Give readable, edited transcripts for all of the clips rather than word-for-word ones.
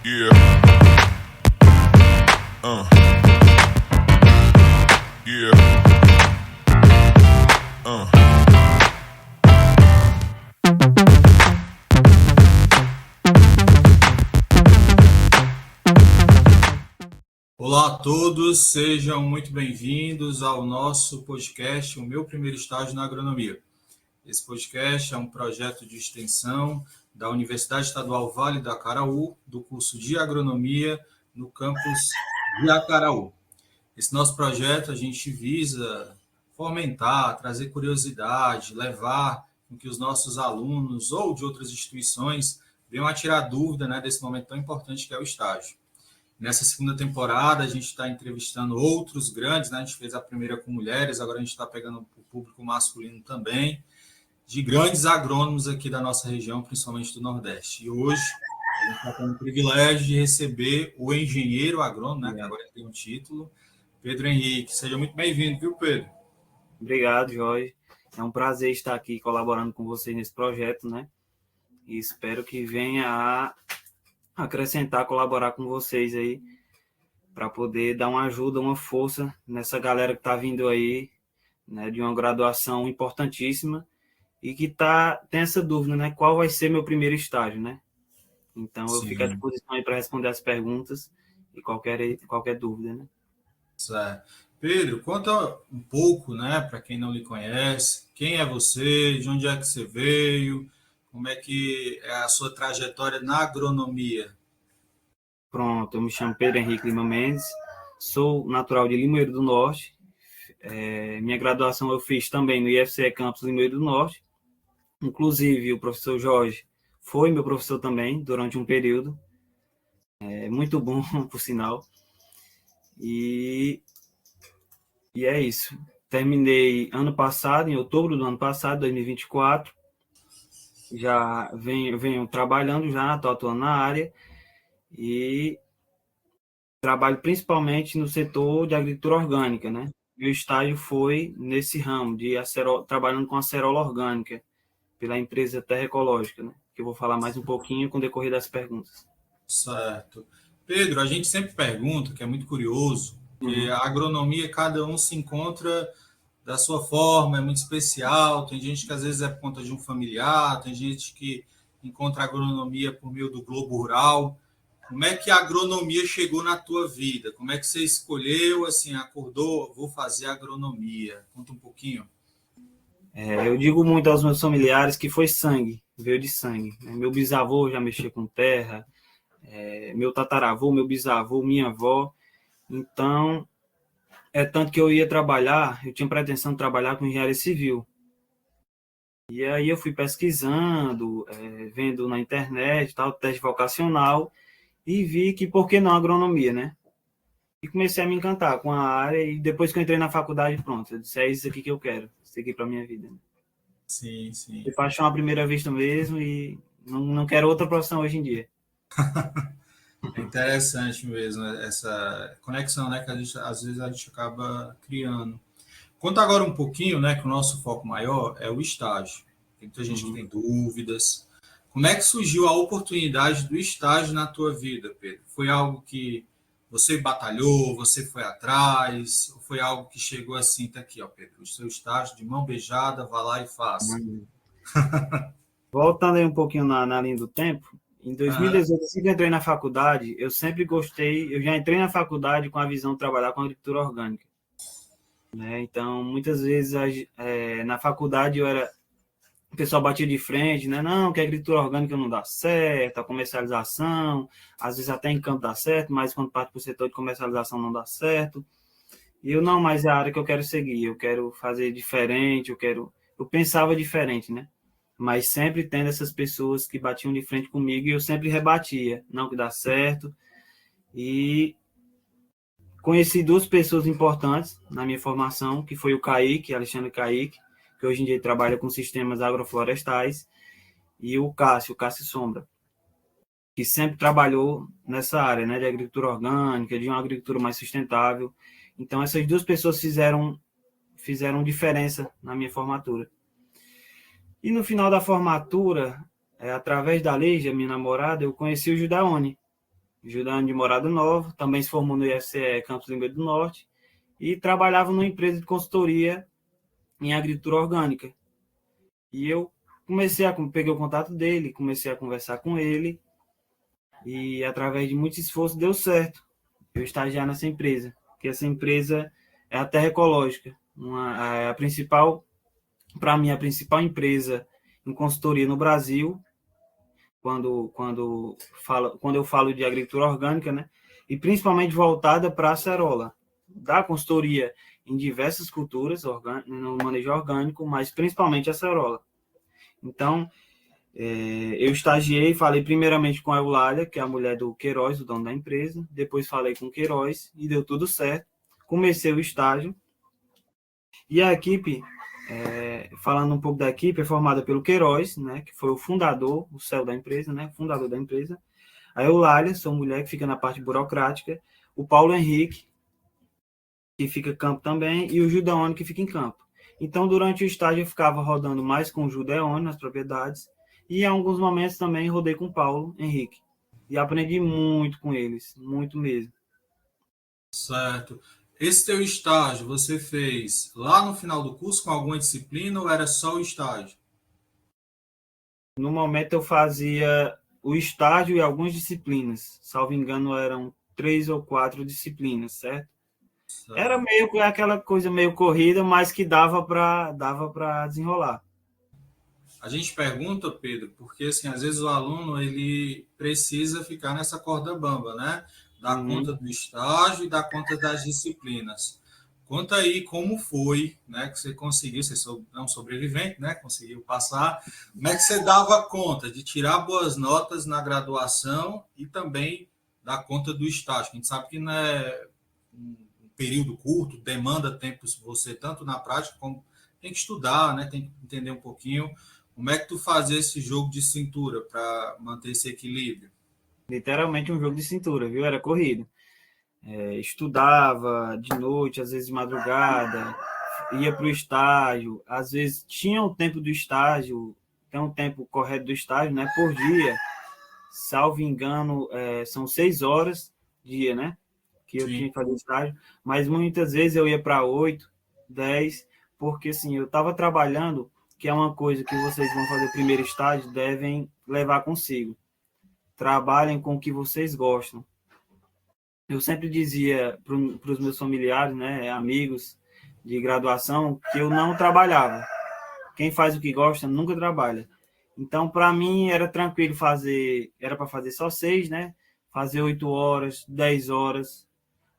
Yeah. Yeah. Olá a todos, sejam muito bem-vindos ao nosso podcast, O Meu Primeiro Estágio na Agronomia. Esse podcast é um projeto de extensão da Universidade Estadual Vale do Acaraú, do curso de Agronomia no campus de Acaraú. Esse nosso projeto a gente visa fomentar, trazer curiosidade, levar com que os nossos alunos ou de outras instituições venham a tirar dúvida, desse momento tão importante que é o estágio. Nessa segunda temporada, a gente está entrevistando outros grandes, A gente fez a primeira com mulheres, agora a gente está pegando o público masculino também, de grandes agrônomos aqui da nossa região, principalmente do Nordeste. E hoje, a gente está tendo o privilégio de receber o engenheiro agrônomo, que agora tem um título, Pedro Henrique. Seja muito bem-vindo, viu, Pedro? Obrigado, Jorge. É um prazer estar aqui colaborando com vocês nesse projeto, E espero que venha a acrescentar, colaborar com vocês aí, para poder dar uma ajuda, uma força nessa galera que está vindo aí, de uma graduação importantíssima e que tem essa dúvida, qual vai ser meu primeiro estágio, Então, eu fico à disposição aí para responder as perguntas e qualquer dúvida, Certo. Pedro, conta um pouco, para quem não lhe conhece, quem é você, de onde é que você veio, como é que é a sua trajetória na agronomia? Pronto, eu me chamo Pedro Henrique Lima Mendes, sou natural de Limoeiro do Norte. Minha graduação eu fiz também no IFCE Campus Limoeiro do Norte. Inclusive, o professor Jorge foi meu professor também durante um período. Muito bom, por sinal. E é isso. Terminei ano passado, em outubro do ano passado, 2024. Já venho trabalhando, estou atuando na área. E trabalho principalmente no setor de agricultura orgânica, Meu estágio foi nesse ramo, trabalhando com acerola orgânica, pela empresa Terra Ecológica, Que eu vou falar mais um pouquinho com o decorrer das perguntas. Certo. Pedro, a gente sempre pergunta, que é muito curioso, que a agronomia, cada um se encontra da sua forma, é muito especial. Tem gente que às vezes é por conta de um familiar, tem gente que encontra a agronomia por meio do globo rural. Como é que a agronomia chegou na tua vida? Como é que você escolheu, acordou, vou fazer agronomia? Conta um pouquinho. Eu digo muito aos meus familiares que foi sangue, veio de sangue. Meu bisavô já mexia com terra, meu tataravô, meu bisavô, minha avó. Então, tanto que eu ia trabalhar, eu tinha pretensão de trabalhar com engenharia civil. E aí eu fui pesquisando, vendo na internet, teste vocacional, e vi que por que não agronomia, E comecei a me encantar com a área, e depois que eu entrei na faculdade, pronto, eu disse, é isso aqui que eu quero, seguir para minha vida. Sim, sim. Foi paixão à primeira vista mesmo, e não quero outra profissão hoje em dia. É interessante mesmo essa conexão, que às vezes a gente acaba criando. Conta agora um pouquinho, que o nosso foco maior é o estágio. Tem muita gente que tem dúvidas. Como é que surgiu a oportunidade do estágio na tua vida, Pedro? Foi algo que você batalhou, você foi atrás, ou foi algo que chegou assim, tá aqui, Pedro, o seu estágio de mão beijada, vá lá e faça. Voltando aí um pouquinho na linha do tempo, em 2018, assim que eu entrei na faculdade, eu sempre gostei, eu já entrei na faculdade com a visão de trabalhar com agricultura orgânica. Então, muitas vezes, na faculdade, o pessoal batia de frente, Não, que a agricultura orgânica não dá certo, a comercialização, às vezes até em campo dá certo, mas quando parte para o setor de comercialização não dá certo. E eu, não, mas é a área que eu quero seguir, eu quero fazer diferente, eu pensava diferente, Mas sempre tendo essas pessoas que batiam de frente comigo e eu sempre rebatia, não que dá certo. E conheci duas pessoas importantes na minha formação, que foi o Kaique, Alexandre Kaique, que hoje em dia trabalha com sistemas agroflorestais, e o Cássio Sombra, que sempre trabalhou nessa área, de agricultura orgânica, de uma agricultura mais sustentável. Então, essas duas pessoas fizeram diferença na minha formatura. E no final da formatura, através da Leija, minha namorada, eu conheci o Judaone. Juliane de Morada Nova, também se formou no IFCE Campos Lima do Norte e trabalhava numa empresa de consultoria em agricultura orgânica. E eu peguei o contato dele, comecei a conversar com ele e através de muito esforço deu certo eu estagiar nessa empresa, que essa empresa é a Terra Ecológica, a principal, para mim, a principal empresa em consultoria no Brasil, quando eu falo de agricultura orgânica, né? E principalmente voltada para a acerola, da consultoria em diversas culturas, no manejo orgânico, mas principalmente a acerola. Então, eu estagiei, falei primeiramente com a Eulália, que é a mulher do Queiroz, o dono da empresa, depois falei com o Queiroz e deu tudo certo. Comecei o estágio e a equipe, falando um pouco da equipe, é formada pelo Queiroz, né, que foi o fundador, o CEO da empresa, né, fundador da empresa. A Eulália, sua mulher, que fica na parte burocrática, o Paulo Henrique, que fica em campo também, e o Judeone, que fica em campo. Então, durante o estágio, eu ficava rodando mais com o Judeone nas propriedades, e em alguns momentos também rodei com o Paulo Henrique. E aprendi muito com eles, muito mesmo. Certo. Esse teu estágio você fez lá no final do curso com alguma disciplina ou era só o estágio? No momento eu fazia o estágio e algumas disciplinas. Salvo engano, eram 3 ou 4 disciplinas, certo? Era meio aquela coisa meio corrida, mas que dava para desenrolar. A gente pergunta, Pedro, porque assim, às vezes o aluno ele precisa ficar nessa corda bamba, né? Dar conta do estágio e dar conta das disciplinas. Conta aí como foi, né, que você conseguiu, você é um sobrevivente, né, conseguiu passar. Como é que você dava conta de tirar boas notas na graduação e também dar conta do estágio? A gente sabe que não é um período curto, demanda tempo você tanto na prática como tem que estudar, né, tem que entender um pouquinho. Como é que tu fazia esse jogo de cintura para manter esse equilíbrio? Literalmente um jogo de cintura, viu? Era corrido. Estudava de noite, às vezes de madrugada, ia para o estágio, às vezes tinha o tempo do estágio, tem um tempo correto do estágio, né? Por dia, salvo engano, são 6 horas dia, né? Que eu tinha que fazer estágio, mas muitas vezes eu ia para 8, 10, porque assim, eu estava trabalhando, que é uma coisa que vocês vão fazer primeiro estágio, devem levar consigo. Trabalhem com o que vocês gostam. Eu sempre dizia para os meus familiares, né, amigos de graduação, que eu não trabalhava. Quem faz o que gosta nunca trabalha. Então, para mim, era tranquilo fazer, era para fazer só 6, né? Fazer 8 horas, 10 horas.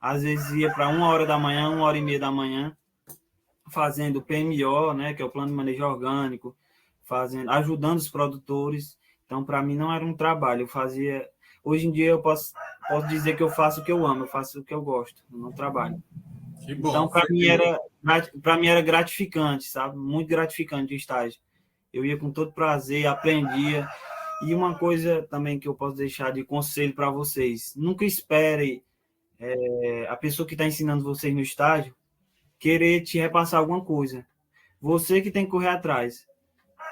Às vezes ia para 1 hora da manhã, 1h30 da manhã, fazendo PMO, né, que é o Plano de Manejo Orgânico, ajudando os produtores. Então, para mim, não era um trabalho. Eu fazia. Hoje em dia, eu posso dizer que eu faço o que eu amo, eu faço o que eu gosto, eu não trabalho. Que bom. Então, para mim era gratificante, sabe? Muito gratificante o estágio. Eu ia com todo prazer, aprendia. E uma coisa também que eu posso deixar de conselho para vocês: nunca espere a pessoa que está ensinando vocês no estágio querer te repassar alguma coisa. Você que tem que correr atrás.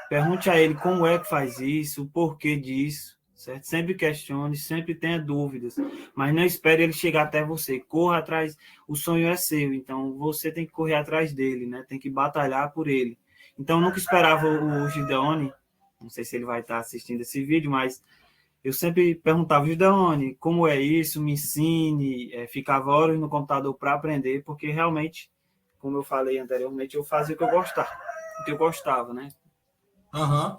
Pergunte a ele como é que faz isso, o porquê disso, certo? Sempre questione, sempre tenha dúvidas, mas não espere ele chegar até você. Corra atrás, o sonho é seu, então você tem que correr atrás dele, né? Tem que batalhar por ele. Então, eu nunca esperava o Gideone, não sei se ele vai estar assistindo esse vídeo, mas eu sempre perguntava, Gideone, como é isso? Me ensine. Ficava horas no computador para aprender, porque realmente, como eu falei anteriormente, eu fazia o que eu gostava, né? Uhum.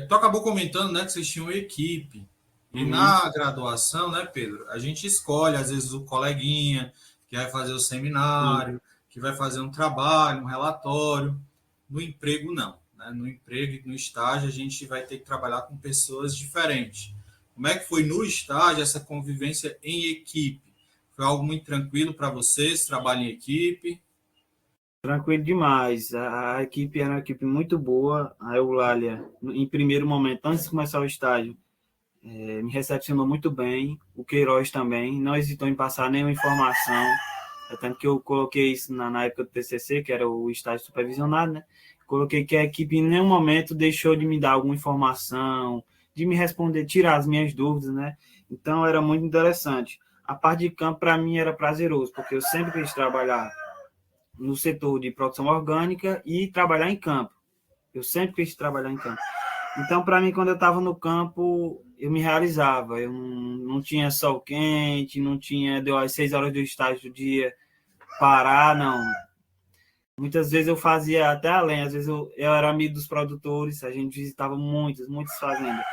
Tu acabou comentando, né, que vocês tinham equipe. E na graduação, né, Pedro, a gente escolhe, às vezes, o coleguinha que vai fazer o seminário, que vai fazer um trabalho, um relatório. No emprego, não. Né? No emprego e no estágio, a gente vai ter que trabalhar com pessoas diferentes. Como é que foi no estágio essa convivência em equipe? Foi algo muito tranquilo para vocês, trabalho em equipe? Tranquilo demais. A equipe era uma equipe muito boa. A Eulália, em primeiro momento, antes de começar o estágio, me recepcionou muito bem. O Queiroz também. Não hesitou em passar nenhuma informação. Tanto que eu coloquei isso na época do TCC, que era o estágio supervisionado, né? Coloquei que a equipe em nenhum momento deixou de me dar alguma informação, de me responder, tirar as minhas dúvidas, né? Então, era muito interessante. A parte de campo, para mim, era prazeroso, porque eu sempre quis trabalhar no setor de produção orgânica e trabalhar em campo. Eu sempre quis trabalhar em campo. Então, para mim, quando eu estava no campo, eu me realizava. Eu não tinha sol quente, não tinha, deu as 6 horas do estágio do dia, parar, não. Muitas vezes eu fazia até além, às vezes eu era amigo dos produtores, a gente visitava muitas fazendas,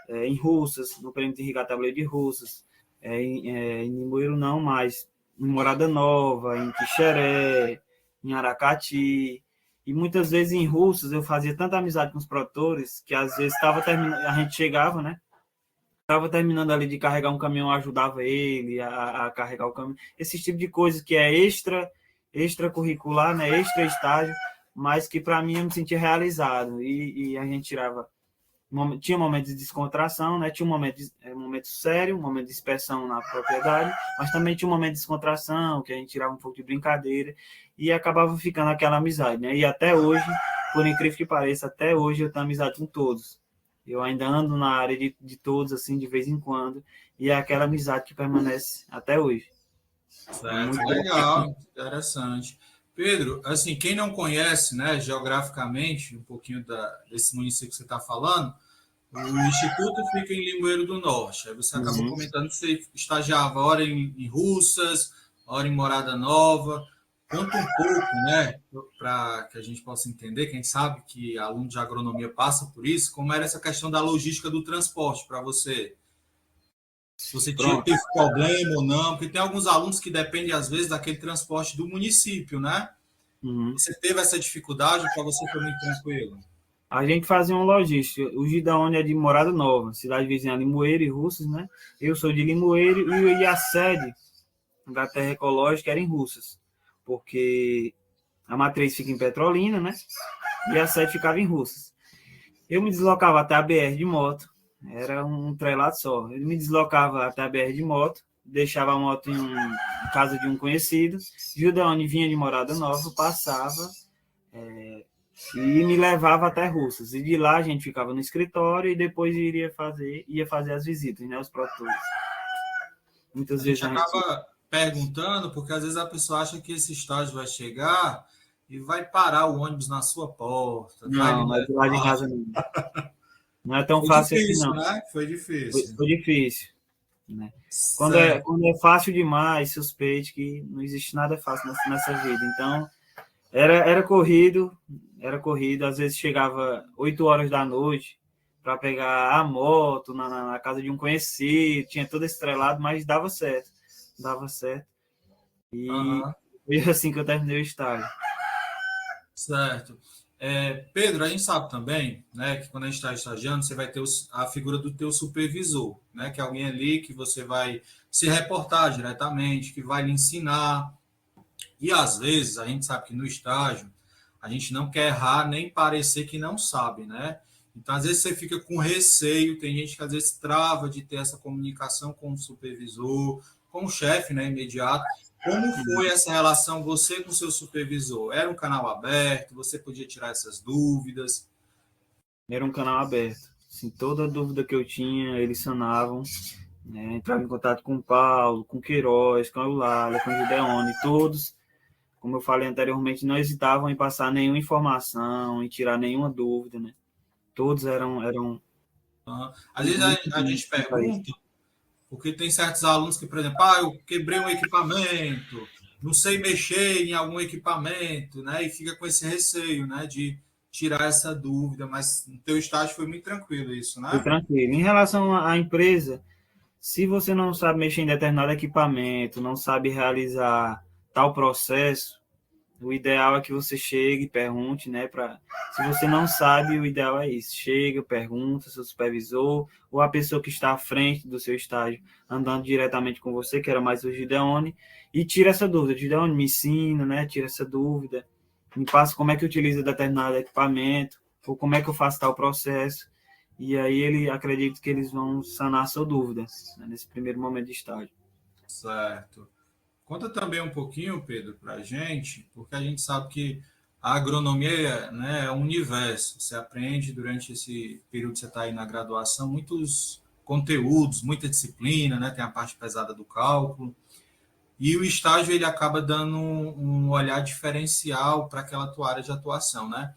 em Russas, no perímetro de irrigar tabuleiro de Russas, em Limoeiro não, mas em Morada Nova, em Quixeré, em Aracati, e muitas vezes em Russas eu fazia tanta amizade com os produtores que às vezes estava terminando, a gente chegava, né? Estava terminando ali de carregar um caminhão, eu ajudava ele a carregar o caminhão. Esse tipo de coisa que é extracurricular, né? Extra estágio, mas que para mim eu me sentia realizado. E a gente tirava. Tinha momentos de descontração, né? Tinha momento sério, um momento de inspeção na propriedade, mas também tinha um momento de descontração, que a gente tirava um pouco de brincadeira e acabava ficando aquela amizade, né? E até hoje, por incrível que pareça, até hoje eu tenho amizade com todos. Eu ainda ando na área de todos, assim, de vez em quando, e é aquela amizade que permanece até hoje. É Certo, muito legal, interessante. Pedro, assim, quem não conhece, né, geograficamente, um pouquinho desse município que você está falando, o Instituto fica em Limoeiro do Norte. Aí você acabou Uhum. comentando que você estagiava hora em Russas, hora em Morada Nova. Conta um pouco, né, para que a gente possa entender, quem sabe que aluno de agronomia passa por isso, como era essa questão da logística do transporte para você. Se você Pronto. teve problema ou não, porque tem alguns alunos que dependem, às vezes, daquele transporte do município, né? Uhum. Você teve essa dificuldade, para você foi muito tranquilo? A gente fazia uma logística. O Gidaone é de Morada Nova, cidade vizinha Limoeiro e Russas, né? Eu sou de Limoeiro e a sede da Terra Ecológica era em Russas, porque a matriz fica em Petrolina, né? E a sede ficava em Russas. Eu me deslocava até a BR de moto, era um trelado só. Eu me deslocava até a BR de moto, deixava a moto em casa de um conhecido, Gidaone vinha de Morada Nova, passava e me levava até Russas. E de lá a gente ficava no escritório e depois ia fazer as visitas, né, os produtores. A Muitas vezes gente a gente... acaba perguntando, porque às vezes a pessoa acha que esse estágio vai chegar e vai parar o ônibus na sua porta, vai lhe Não, mas de lá de levar. casa não. Não é tão Foi fácil assim, difícil, não. né? Foi Foi, difícil. foi difícil, né? Certo. Quando é fácil demais, suspeite que não existe nada fácil nessa vida. Então, era corrido. Às vezes chegava 8 horas da noite para pegar a moto na casa de um conhecido, tinha todo estrelado, mas dava certo. E Aham. foi assim que eu terminei o estágio. Certo. Pedro, a gente sabe também, né, que quando a gente está estagiando, você vai ter a figura do teu supervisor, né, que é alguém ali que você vai se reportar diretamente, que vai lhe ensinar. E às vezes a gente sabe que no estágio a gente não quer errar nem parecer que não sabe, né? Então às vezes você fica com receio, tem gente que às vezes trava de ter essa comunicação com o supervisor, com o chefe, né, imediato. Como foi essa relação você com o seu supervisor? Era um canal aberto? Você podia tirar essas dúvidas? Era um canal aberto. Assim, toda dúvida que eu tinha, eles sanavam. Né? Entrava em contato com o Paulo, com o Queiroz, com o Eulália, com o Gideone, todos, como eu falei anteriormente, não hesitavam em passar nenhuma informação, em tirar nenhuma dúvida, né? Todos eram Às vezes muito a bons gente para isso. pergunta, porque tem certos alunos que, por exemplo, eu quebrei um equipamento, não sei mexer em algum equipamento, né? E fica com esse receio, né? De tirar essa dúvida, mas no teu estágio foi muito tranquilo isso, Foi né? tranquilo. Em relação à empresa, se você não sabe mexer em determinado equipamento, não sabe realizar tal processo, o ideal é que você chegue e pergunte, né? Se você não sabe, o ideal é isso. Chega, pergunta, seu supervisor, ou a pessoa que está à frente do seu estágio, andando diretamente com você, que era mais o Gideone, e tira essa dúvida. Gideone, me ensina, né? Tira essa dúvida. Me passa como é que utiliza determinado equipamento, ou como é que eu faço tal processo. E aí ele acredita que eles vão sanar a sua dúvida, né, nesse primeiro momento de estágio. Certo. Conta também um pouquinho, Pedro, para a gente, porque a gente sabe que a agronomia, né, é um universo. Você aprende durante esse período que você está aí na graduação muitos conteúdos, muita disciplina, né? Tem a parte pesada do cálculo. E o estágio ele acaba dando um olhar diferencial para aquela tua área de atuação, né?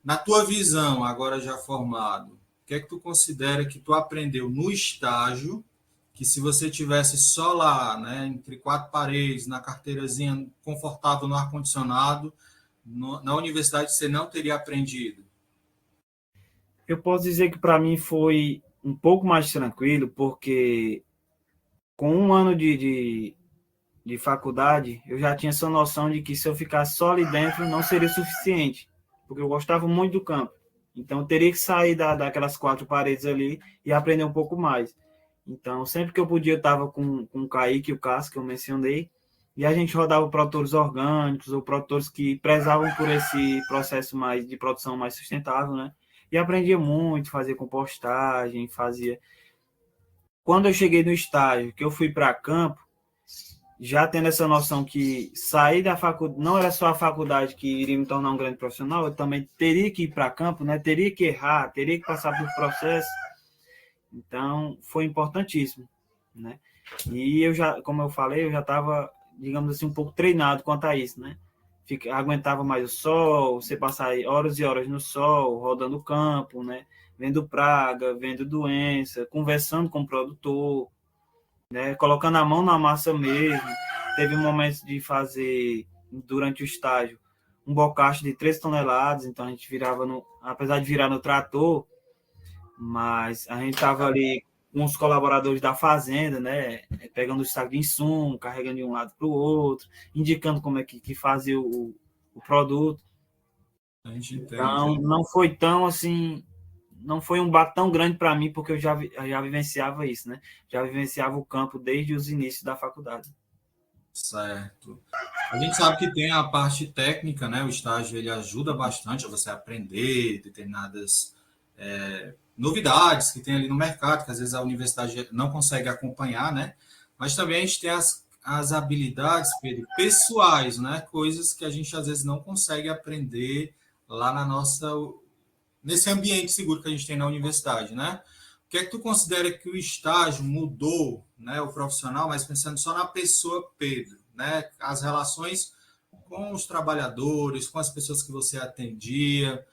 Na tua visão, agora já formado, o que é que tu considera que tu aprendeu no estágio, que se você tivesse só lá, né, entre quatro paredes, na carteirazinha, confortável no ar-condicionado, na universidade você não teria aprendido? Eu posso dizer que para mim foi um pouco mais tranquilo, porque com um ano de faculdade, eu já tinha essa noção de que se eu ficasse só ali dentro não seria suficiente, porque eu gostava muito do campo. Então, eu teria que sair daquelas quatro paredes ali e aprender um pouco mais. Então, sempre que eu podia, eu estava com o Kaique e o Cássio, que eu mencionei, e a gente rodava produtores orgânicos ou produtores que prezavam por esse processo mais de produção mais sustentável, né? E aprendia muito, fazia compostagem, fazia... Quando eu cheguei no estágio, que eu fui para campo, já tendo essa noção que sair da faculdade, não era só a faculdade que iria me tornar um grande profissional, eu também teria que ir para campo, né? Teria que errar, teria que passar por processo. Então, foi importantíssimo, né? E eu já, como eu falei, eu já estava, digamos assim, um pouco treinado quanto a isso, né? Aguentava mais o sol, você passar horas e horas no sol, rodando o campo, né? Vendo praga, vendo doença, conversando com o produtor, né? Colocando a mão na massa mesmo. Teve momentos de fazer, durante o estágio, um bocacho de 3 toneladas, então a gente virava, apesar de virar no trator, mas a gente estava ali com os colaboradores da fazenda, né? Pegando o saco de insumo, carregando de um lado para o outro, indicando como é que fazia o produto. A gente entende. Então, não foi tão assim, não foi um baque tão grande para mim, porque eu já vivenciava isso, né? Já vivenciava o campo desde os inícios da faculdade. Certo. A gente sabe que tem a parte técnica, né? O estágio ele ajuda bastante a você aprender determinadas novidades que tem ali no mercado, que às vezes a universidade não consegue acompanhar, né? Mas também a gente tem as habilidades, Pedro, pessoais, né? Coisas que a gente às vezes não consegue aprender lá nesse ambiente seguro que a gente tem na universidade, né? O que é que tu considera que o estágio mudou, né, o profissional, mas pensando só na pessoa Pedro, né? As relações com os trabalhadores, com as pessoas que você atendia.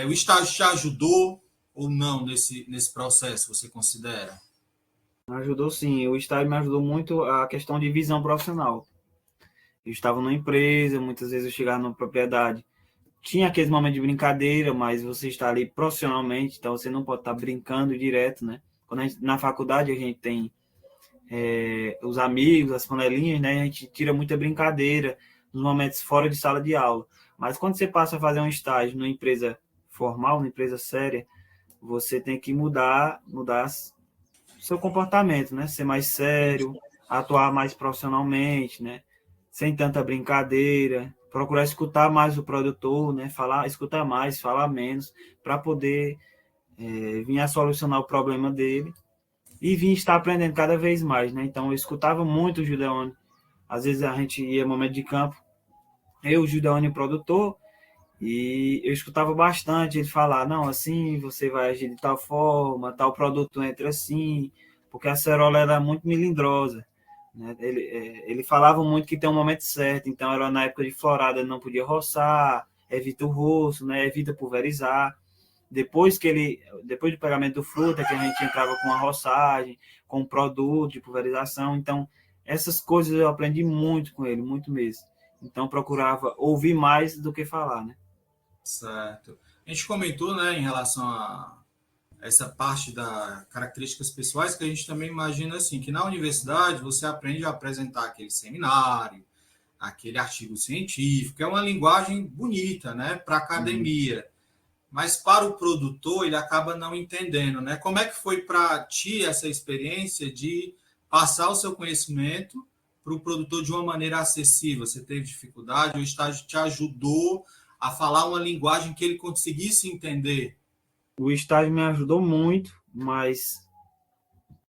O estágio te ajudou ou não nesse processo, você considera? Me ajudou sim, o estágio me ajudou muito a questão de visão profissional. Eu estava numa empresa, muitas vezes eu chegava numa propriedade, tinha aqueles momentos de brincadeira, mas você está ali profissionalmente, então você não pode estar brincando direto, né? Quando na faculdade a gente tem os amigos, as panelinhas, né? A gente tira muita brincadeira nos momentos fora de sala de aula. Mas quando você passa a fazer um estágio numa empresa formal, numa empresa séria, você tem que mudar seu comportamento, né? Ser mais sério, atuar mais profissionalmente, né? Sem tanta brincadeira, procurar escutar mais o produtor, né? Escutar mais, falar menos, para poder vir a solucionar o problema dele e vir estar aprendendo cada vez mais, né? Então, eu escutava muito o Gideone. Às vezes a gente ia momento de campo, eu, o Gideone, o produtor, e eu escutava bastante ele falar, não, assim você vai agir de tal forma, tal produto entra assim, porque a acerola era muito melindrosa, né? Ele falava muito que tem um momento certo, então era na época de florada, ele não podia roçar, evita o roço, né? Evita pulverizar. Depois do pegamento do fruto, é que a gente entrava com a roçagem, com o produto de pulverização. Então, essas coisas eu aprendi muito com ele, muito mesmo. Então, procurava ouvir mais do que falar, né? Certo. A gente comentou, né, em relação a essa parte das características pessoais, que a gente também imagina assim, que na universidade você aprende a apresentar aquele seminário, aquele artigo científico, é uma linguagem bonita, né, para a academia, mas para o produtor ele acaba não entendendo, né? Como é que foi para ti essa experiência de passar o seu conhecimento para o produtor de uma maneira acessível? Você teve dificuldade? O estágio te ajudou a falar uma linguagem que ele conseguisse entender? O estágio me ajudou muito, mas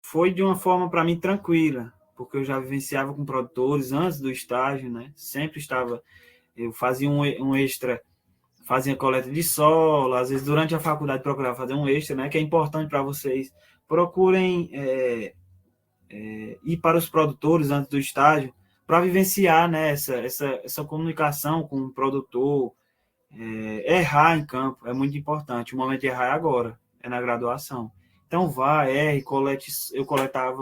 foi de uma forma para mim tranquila, porque eu já vivenciava com produtores antes do estágio, né? Sempre estava, eu fazia um extra fazia coleta de solo, às vezes durante a faculdade procurava fazer um extra, né, que é importante para vocês. Procurem ir para os produtores antes do estágio para vivenciar, né, essa comunicação com o produtor, errar em campo é muito importante. O momento de errar é agora, é na graduação. Então vá, erre, colete.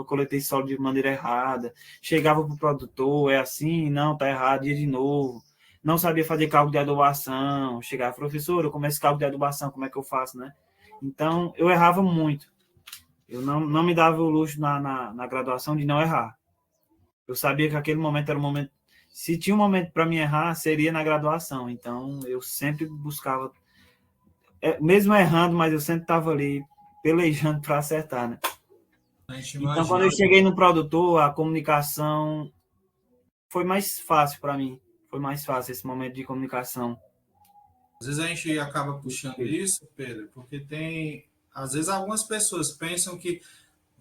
Coletei solo de maneira errada, chegava para o produtor, é assim, não, tá errado, ia de novo. Não sabia fazer cálculo de adubação, chegava, professor, eu começo cálculo de adubação, como é que eu faço, né? Então, eu errava muito. Eu não me dava o luxo na graduação de não errar. Eu sabia que aquele momento era um momento. Se tinha um momento para me errar, seria na graduação. Então, eu sempre buscava, mesmo errando, mas eu sempre estava ali pelejando para acertar, né? A gente Então, quando imagina. eu cheguei no produtor, a comunicação foi mais fácil para mim. Foi mais fácil esse momento de comunicação. Às vezes a gente acaba puxando isso, Pedro, porque tem, às vezes algumas pessoas pensam que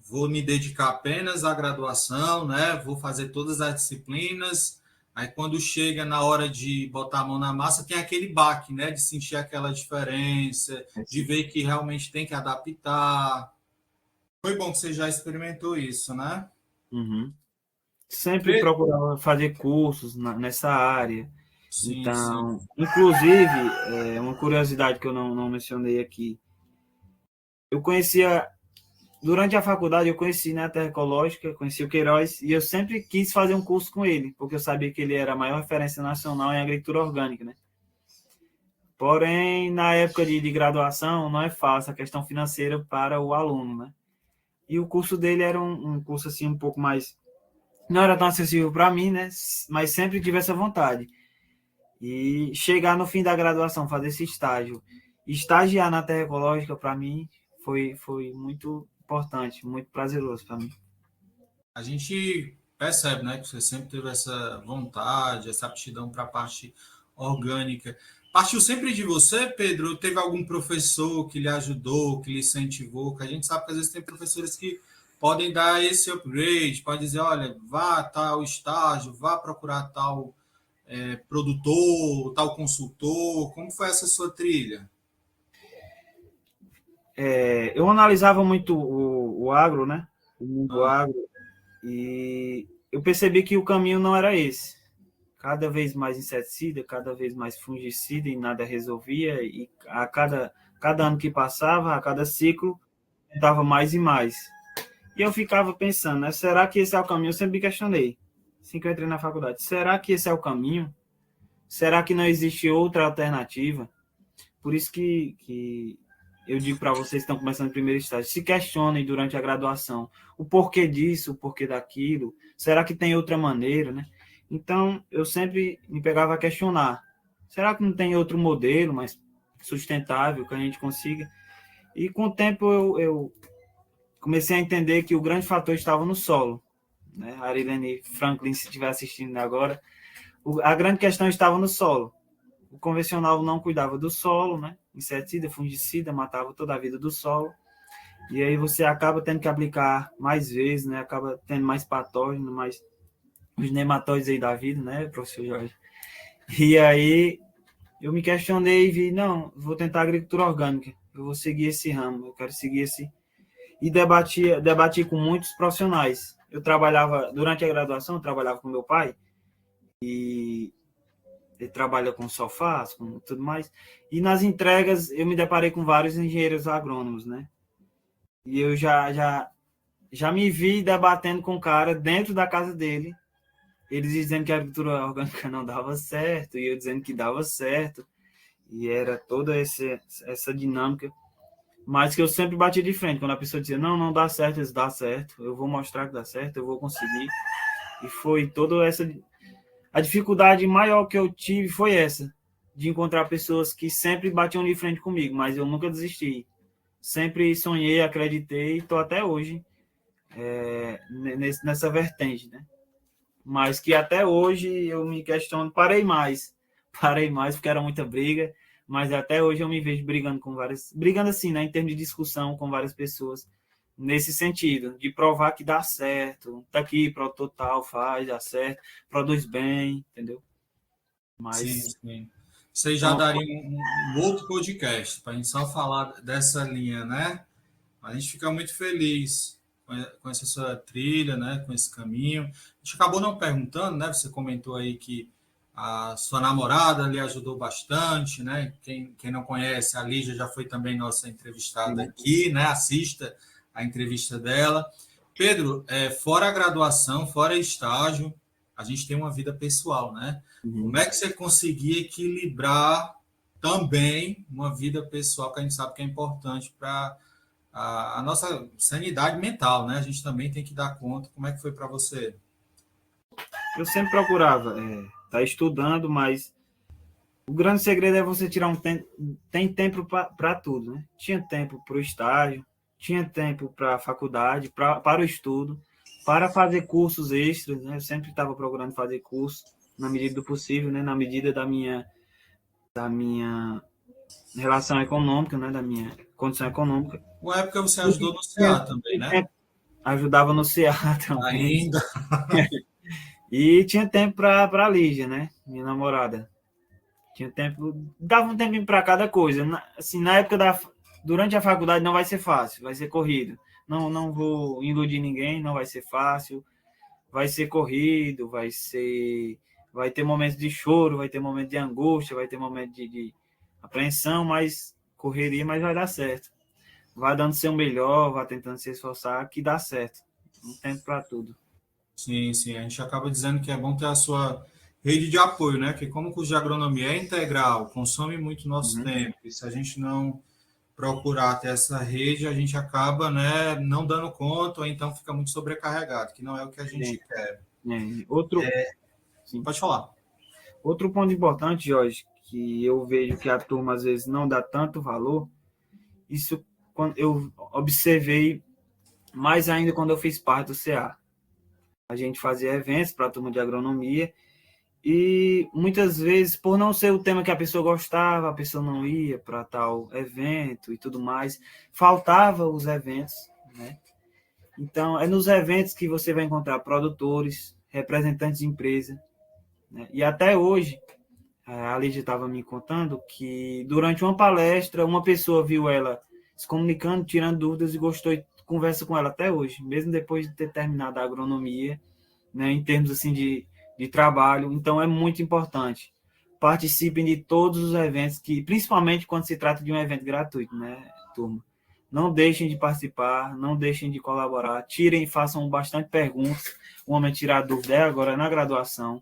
vou me dedicar apenas à graduação, né? Vou fazer todas as disciplinas. Aí quando chega na hora de botar a mão na massa, tem aquele baque, né? De sentir aquela diferença, de ver que realmente tem que adaptar. Foi bom que você já experimentou isso, né? Uhum. Sempre procurava fazer cursos nessa área. Sim, sim. Então, inclusive, uma curiosidade que eu não mencionei aqui, eu conhecia, durante a faculdade, eu conheci, né, a Terra Ecológica, conheci o Queiroz, e eu sempre quis fazer um curso com ele, porque eu sabia que ele era a maior referência nacional em agricultura orgânica, né? Porém, na época de graduação, não é fácil a questão financeira para o aluno, né? E o curso dele era um curso, assim, um pouco mais... Não era tão acessível para mim, né? Mas sempre tive essa vontade. E chegar no fim da graduação, fazer esse estágio, estagiar na Terra Ecológica, para mim, foi muito importante, muito prazeroso para mim. A gente percebe, né, que você sempre teve essa vontade, essa aptidão para a parte orgânica. Partiu sempre de você, Pedro? Teve algum professor que lhe ajudou, que lhe incentivou? Que a gente sabe que às vezes tem professores que podem dar esse upgrade, pode dizer, olha, vá a tal estágio, vá procurar tal produtor, tal consultor. Como foi essa sua trilha? Eu analisava muito o agro, né? O mundo Ah, agro, e eu percebi que o caminho não era esse. Cada vez mais inseticida, cada vez mais fungicida e nada resolvia, e cada ano que passava, a cada ciclo, dava mais e mais. E eu ficava pensando, né? Será que esse é o caminho? Eu sempre me questionei, assim que eu entrei na faculdade. Será que esse é o caminho? Será que não existe outra alternativa? Por isso que eu digo para vocês que estão começando o primeiro estágio, se questionem durante a graduação o porquê disso, o porquê daquilo. Será que tem outra maneira, né? Então, eu sempre me pegava a questionar. Será que não tem outro modelo mais sustentável que a gente consiga? E com o tempo eu comecei a entender que o grande fator estava no solo, né? A Arilene Franklin, se estiver assistindo agora, a grande questão estava no solo. O convencional não cuidava do solo, né? Inseticida, fungicida, matava toda a vida do solo. E aí você acaba tendo que aplicar mais vezes, né? Acaba tendo mais patógeno, mais os nematóides aí da vida, né, professor Jorge? E aí eu me questionei e vi, não, vou tentar agricultura orgânica. Eu vou seguir esse ramo, eu quero seguir esse... E debati com muitos profissionais. Eu trabalhava, durante a graduação, eu trabalhava com meu pai, e ele trabalha com sofás, com tudo mais. E nas entregas eu me deparei com vários engenheiros agrônomos, né? E eu já me vi debatendo com o cara dentro da casa dele, eles dizendo que a agricultura orgânica não dava certo, e eu dizendo que dava certo, e era toda essa dinâmica, mas que eu sempre bati de frente, quando a pessoa dizia, não dá certo, eles dá certo, eu vou mostrar que dá certo, eu vou conseguir, e foi toda essa... A dificuldade maior que eu tive foi essa, de encontrar pessoas que sempre batiam de frente comigo, mas eu nunca desisti. Sempre sonhei, acreditei e estou até hoje nessa vertente, né? Mas que até hoje eu me questiono, parei mais porque era muita briga, mas até hoje eu me vejo brigando assim, né, em termos de discussão com várias pessoas, nesse sentido, de provar que dá certo, tá aqui, produtor tal, faz, dá certo, produz bem, entendeu? sim, Mas sim. Isso aí já daria um outro podcast para a gente só falar dessa linha, né? A gente fica muito feliz com essa sua trilha, né? Com esse caminho. A gente acabou não perguntando, né? Você comentou aí que a sua namorada lhe ajudou bastante, né? Quem não conhece, a Lígia já foi também nossa entrevistada aqui, né? Assista a entrevista dela. Pedro, fora a graduação, fora estágio, a gente tem uma vida pessoal, né? Como é que você conseguia equilibrar também uma vida pessoal que a gente sabe que é importante para a nossa sanidade mental, né? A gente também tem que dar conta. Como é que foi para você? Eu sempre procurava estar estudando, mas o grande segredo é você tirar um tempo. Tem tempo para tudo, né? Tinha tempo para o estágio, tinha tempo para a faculdade, para o estudo, para fazer cursos extras, né? Eu sempre estava procurando fazer curso na medida do possível, né? Na medida da minha relação econômica, né? Da minha condição econômica. Uma época você ajudou no CA também, né? Ajudava no CA também. Ainda. E tinha tempo para a Lígia, né? Minha namorada. Tinha tempo, dava um tempinho para cada coisa. Assim, na época durante a faculdade não vai ser fácil, vai ser corrido. Não vou iludir ninguém, não vai ser fácil. Vai ser corrido, vai ter momentos de choro, vai ter momentos de angústia, vai ter momentos de apreensão, mas correria, mas vai dar certo. Vai dando seu melhor, vai tentando se esforçar, que dá certo. Um tempo para tudo. Sim, sim. A gente acaba dizendo que é bom ter a sua rede de apoio, né? Que como o curso de agronomia é integral, consome muito nosso tempo. E se a gente não procurar ter essa rede, a gente acaba, né, não dando conta, ou então fica muito sobrecarregado, que não é o que a gente quer. Sim. Pode falar. Outro ponto importante, Jorge, que eu vejo que a turma às vezes não dá tanto valor, isso quando eu observei mais ainda quando eu fiz parte do CA. A gente fazia eventos para a turma de agronomia e muitas vezes, por não ser o tema que a pessoa gostava, a pessoa não ia para tal evento e tudo mais, faltava os eventos, né? Então, é nos eventos que você vai encontrar produtores, representantes de empresa, né? E até hoje, a Lígia estava me contando que durante uma palestra, uma pessoa viu ela se comunicando, tirando dúvidas e gostou e conversa com ela até hoje, mesmo depois de ter terminado a agronomia, né, em termos assim de trabalho. Então, é muito importante. Participem de todos os eventos, principalmente quando se trata de um evento gratuito, né, turma? Não deixem de participar, não deixem de colaborar, tirem, façam bastante perguntas. O homem tirar dúvida agora na graduação.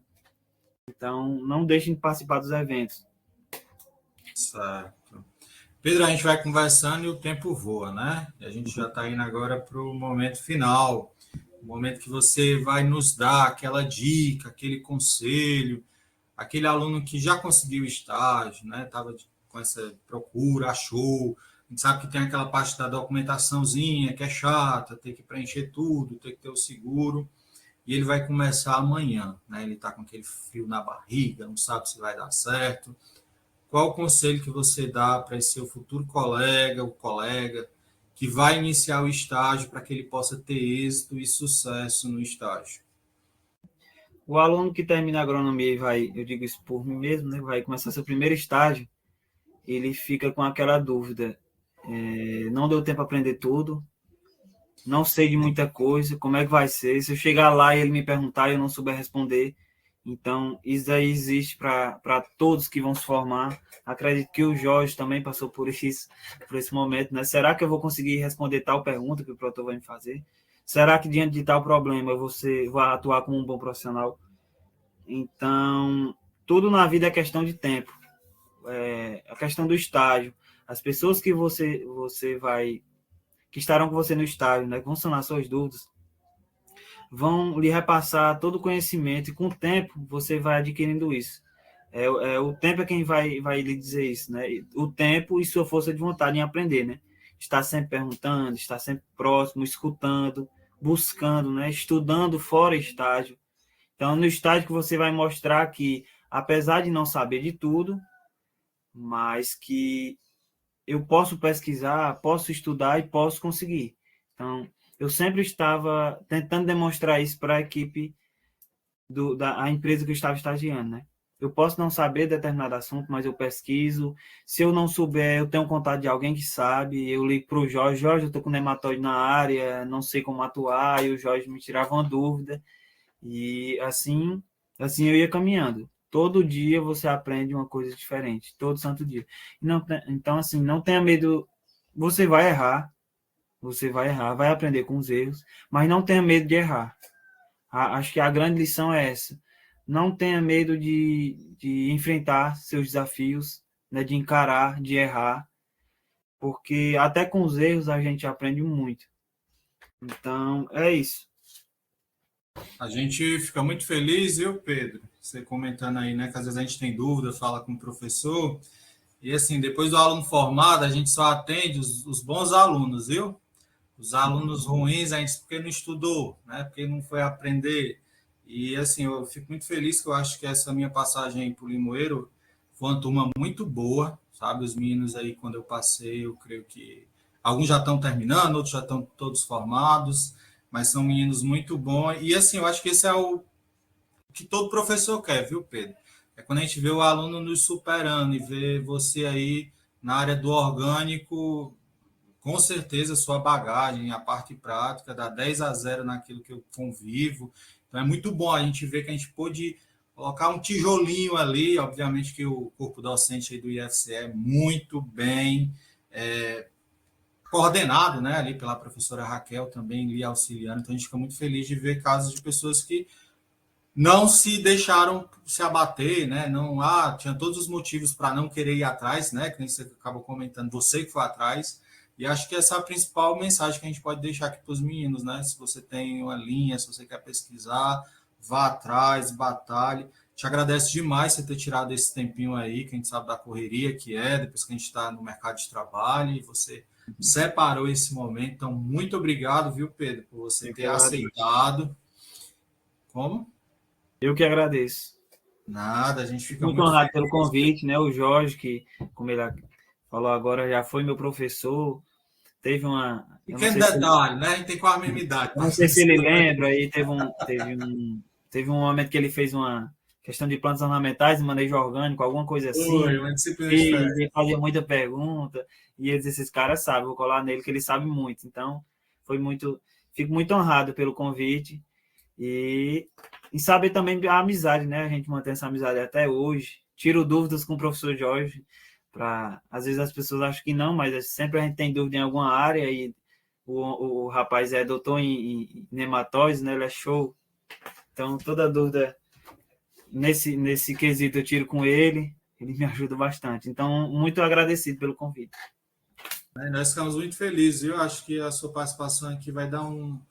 Então, não deixem de participar dos eventos. Certo. Pedro, a gente vai conversando e o tempo voa, né? E a gente já está indo agora para o momento final, o momento que você vai nos dar aquela dica, aquele conselho, aquele aluno que já conseguiu estágio, né? Estava com essa procura, achou. A gente sabe que tem aquela parte da documentaçãozinha que é chata, tem que preencher tudo, tem que ter o seguro. E ele vai começar amanhã, né? Ele está com aquele frio na barriga, não sabe se vai dar certo. Qual o conselho que você dá para esse seu futuro colega, o colega, que vai iniciar o estágio para que ele possa ter êxito e sucesso no estágio? O aluno que termina a agronomia e vai, eu digo isso por mim mesmo, né? Vai começar seu primeiro estágio, ele fica com aquela dúvida. Não deu tempo para aprender tudo, não sei de muita coisa, como é que vai ser? Se eu chegar lá e ele me perguntar e eu não souber responder, então isso aí existe para todos que vão se formar. Acredito que o Jorge também passou por isso, por esse momento, né? Será que eu vou conseguir responder tal pergunta que o produtor vai me fazer? Será que diante de tal problema você vai atuar como um bom profissional? Então, tudo na vida é questão de tempo. A questão do estágio. As pessoas que você vai que estarão com você no estágio, né, que vão sanar suas dúvidas, vão lhe repassar todo o conhecimento e com o tempo você vai adquirindo isso. O tempo é quem vai lhe dizer isso, né? O tempo e sua força de vontade em aprender, né? Estar sempre perguntando, estar sempre próximo, escutando, buscando, né? Estudando fora estágio. Então, no estágio que você vai mostrar que, apesar de não saber de tudo, mas que eu posso pesquisar, posso estudar e posso conseguir. Então, eu sempre estava tentando demonstrar isso para a equipe da empresa que eu estava estagiando, né? Eu posso não saber determinado assunto, mas eu pesquiso. Se eu não souber, eu tenho contato de alguém que sabe. Eu ligo para o Jorge. Jorge, eu estou com nematóide na área, não sei como atuar. E o Jorge me tirava uma dúvida. E assim eu ia caminhando. Todo dia você aprende uma coisa diferente. Todo santo dia. Então, assim, não tenha medo. Você vai errar. Você vai errar, vai aprender com os erros. Mas não tenha medo de errar. Acho que a grande lição é essa. Não tenha medo de enfrentar seus desafios, né, de encarar, de errar, porque até com os erros a gente aprende muito. Então, é isso. A gente fica muito feliz, viu, Pedro? Você comentando aí, né, que às vezes a gente tem dúvida, fala com o professor, e assim, depois do aluno formado, a gente só atende os bons alunos, viu? Os alunos ruins, a gente porque não estudou, né, porque não foi aprender. E assim, eu fico muito feliz que eu acho que essa minha passagem para o Limoeiro foi uma turma muito boa, sabe? Os meninos aí, quando eu passei, eu creio que alguns já estão terminando, outros já estão todos formados, mas são meninos muito bons. E assim, eu acho que esse é o que todo professor quer, viu, Pedro? É quando a gente vê o aluno nos superando e vê você aí na área do orgânico, com certeza sua bagagem, a parte prática, dá 10-0 naquilo que eu convivo. Então é muito bom a gente ver que a gente pôde colocar um tijolinho ali. Obviamente que o corpo docente aí do IFCE é muito bem coordenado, né, ali pela professora Raquel também lhe auxiliando. Então a gente fica muito feliz de ver casos de pessoas que não se deixaram se abater, né? Não, tinha todos os motivos para não querer ir atrás, né? Que nem você acabou comentando, você que foi atrás. E acho que essa é a principal mensagem que a gente pode deixar aqui para os meninos, né? Se você tem uma linha, se você quer pesquisar, vá atrás, batalhe. Te agradeço demais você ter tirado esse tempinho aí, que a gente sabe da correria que é, depois que a gente está no mercado de trabalho, e você separou esse momento. Então, muito obrigado, viu, Pedro, por você ter aceitado. Como? Eu que agradeço. Nada, a gente fica muito honrado pelo convite, né? O Jorge, que, como ele falou agora, já foi meu professor. Teve uma. Pequeno detalhe, né? A gente tem quase a mesma idade. Não sei se ele lembra, aí teve um momento que ele fez uma questão de plantas ornamentais e manejo orgânico, alguma coisa assim. Foi, uma disciplina diferente. Ele fazia muita pergunta, e eles, esses caras sabem, vou colar nele, que ele sabe muito. Então, fico muito honrado pelo convite. E saber também a amizade, né? A gente mantém essa amizade até hoje. Tiro dúvidas com o professor Jorge. Às vezes as pessoas acham que não, mas sempre a gente tem dúvida em alguma área. E o rapaz é doutor em nematóides, né? Ele é show. Então, toda dúvida nesse quesito eu tiro com ele. Ele me ajuda bastante. Então, muito agradecido pelo convite. Nós ficamos muito felizes. Eu acho que a sua participação aqui vai dar um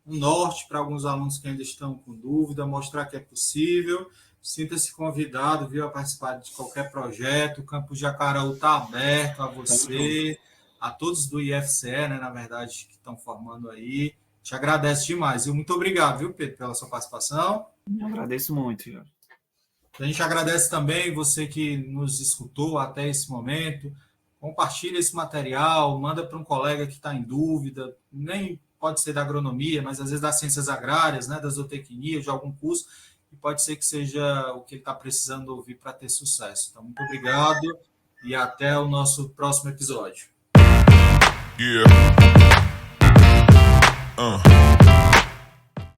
norte para alguns alunos que ainda estão com dúvida, mostrar que é possível. Sinta-se convidado, viu, a participar de qualquer projeto. O Campus Jacaraú está aberto a você, a todos do IFCE, né, na verdade, que estão formando aí. Te agradeço demais. E muito obrigado, viu, Pedro, pela sua participação. Eu agradeço muito, Jorge. A gente agradece também você que nos escutou até esse momento. Compartilha esse material, manda para um colega que está em dúvida, nem pode ser da agronomia, mas às vezes das ciências agrárias, né, da zootecnia, de algum curso, e pode ser que seja o que ele está precisando ouvir para ter sucesso. Então, muito obrigado e até o nosso próximo episódio. Yeah.